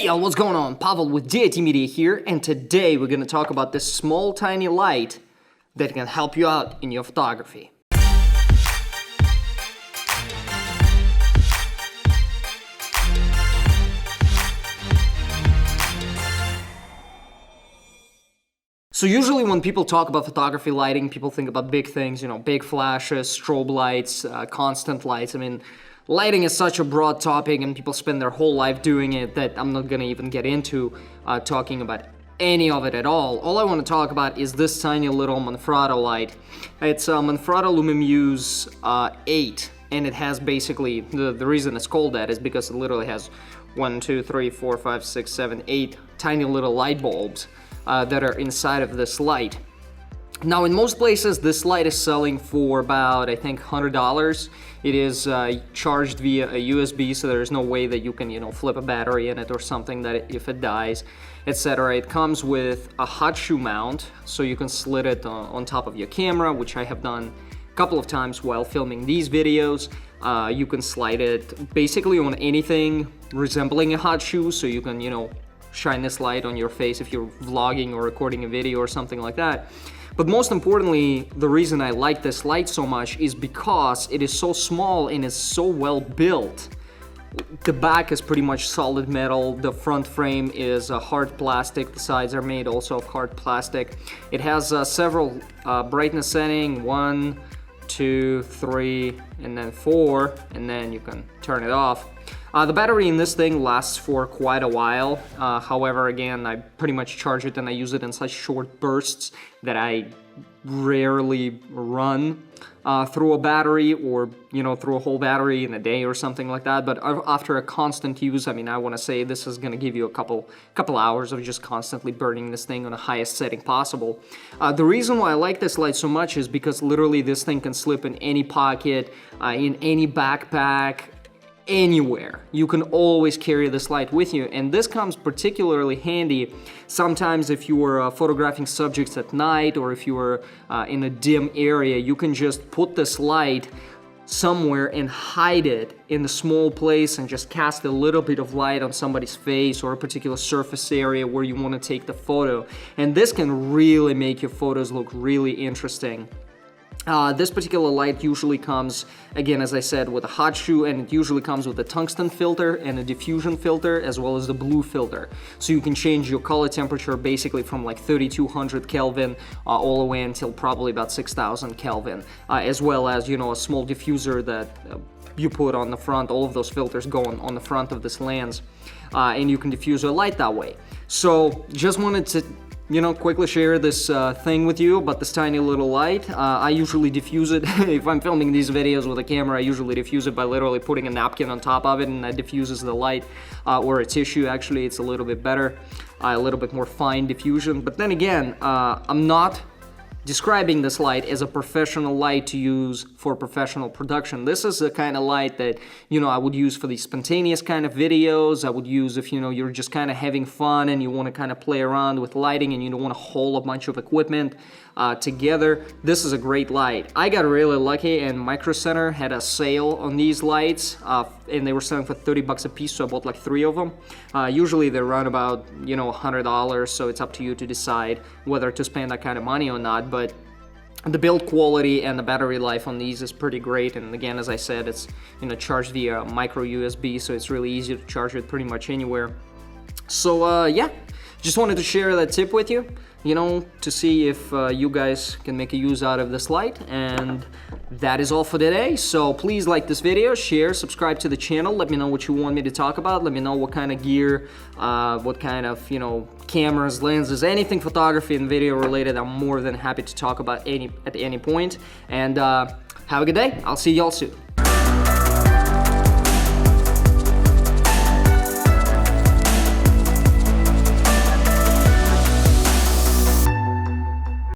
Hey y'all, what's going on? Pavel with DIT Media here, and today we're gonna talk about this small tiny light that can help you out in your photography. So usually when people talk about photography lighting, people think about big things, big flashes, strobe lights, constant lights. I mean, lighting is such a broad topic and people spend their whole life doing it that I'm not gonna even get into talking about any of it at all. All I want to talk about is this tiny little Manfrotto light. It's a Manfrotto Lumimuse 8, and it has basically, the reason it's called that is because it literally has 1, 2, 3, 4, 5, 6, 7, 8 tiny little light bulbs that are inside of this light. Now, in most places, this light is selling for about, I think, $100. It is charged via a USB, so there's no way that you can, flip a battery in it or something that if it dies, etc. It comes with a hot shoe mount, so you can slide it on top of your camera, which I have done a couple of times while filming these videos. You can slide it basically on anything resembling a hot shoe, so you can, shine this light on your face if you're vlogging or recording a video or something like that. But most importantly, the reason I like this light so much is because it is so small and is so well built. The back is pretty much solid metal, the front frame is hard plastic, the sides are made also of hard plastic. It has several brightness setting, 1, 2, 3, and then 4, and then you can turn it off. The battery in this thing lasts for quite a while. However, again, I pretty much charge it and I use it in such short bursts that I rarely run through a battery or, through a whole battery in a day or something like that. But after a constant use, I want to say this is going to give you a couple hours of just constantly burning this thing on the highest setting possible. The reason why I like this light so much is because literally this thing can slip in any pocket, in any backpack, anywhere. You can always carry this light with you, and this comes particularly handy sometimes if you are photographing subjects at night or if you are in a dim area. You can just put this light somewhere and hide it in a small place and just cast a little bit of light on somebody's face or a particular surface area where you want to take the photo, and this can really make your photos look really interesting. This particular light usually comes, again, as I said, with a hot shoe, and it usually comes with a tungsten filter and a diffusion filter, as well as the blue filter. So you can change your color temperature basically from like 3200 Kelvin all the way until probably about 6000 Kelvin, as well as, a small diffuser that you put on the front. All of those filters go on the front of this lens, and you can diffuse a light that way. So just wanted to quickly share this thing with you about this tiny little light. I usually diffuse it, if I'm filming these videos with a camera, I usually diffuse it by literally putting a napkin on top of it, and that diffuses the light, or a tissue. Actually, it's a little bit better, a little bit more fine diffusion. But then again, I'm not describing this light as a professional light to use for professional production. This is the kind of light that, I would use for these spontaneous kind of videos. I would use if, you're just kind of having fun and you want to kind of play around with lighting and you don't want to haul a bunch of equipment together. This is a great light. I got really lucky, and Micro Center had a sale on these lights, and they were selling for 30 bucks a piece, so I bought like 3 of them. Usually they run about, $100, so it's up to you to decide whether to spend that kind of money or not. But the build quality and the battery life on these is pretty great, and again, as I said, it's charged via micro USB, so it's really easy to charge it pretty much anywhere. So yeah, just wanted to share that tip with you, to see if you guys can make a use out of this light. And that is all for today. So please like this video, share, subscribe to the channel. Let me know what you want me to talk about. Let me know what kind of gear, what kind of, cameras, lenses, anything photography and video related. I'm more than happy to talk about at any point. And have a good day. I'll see y'all soon.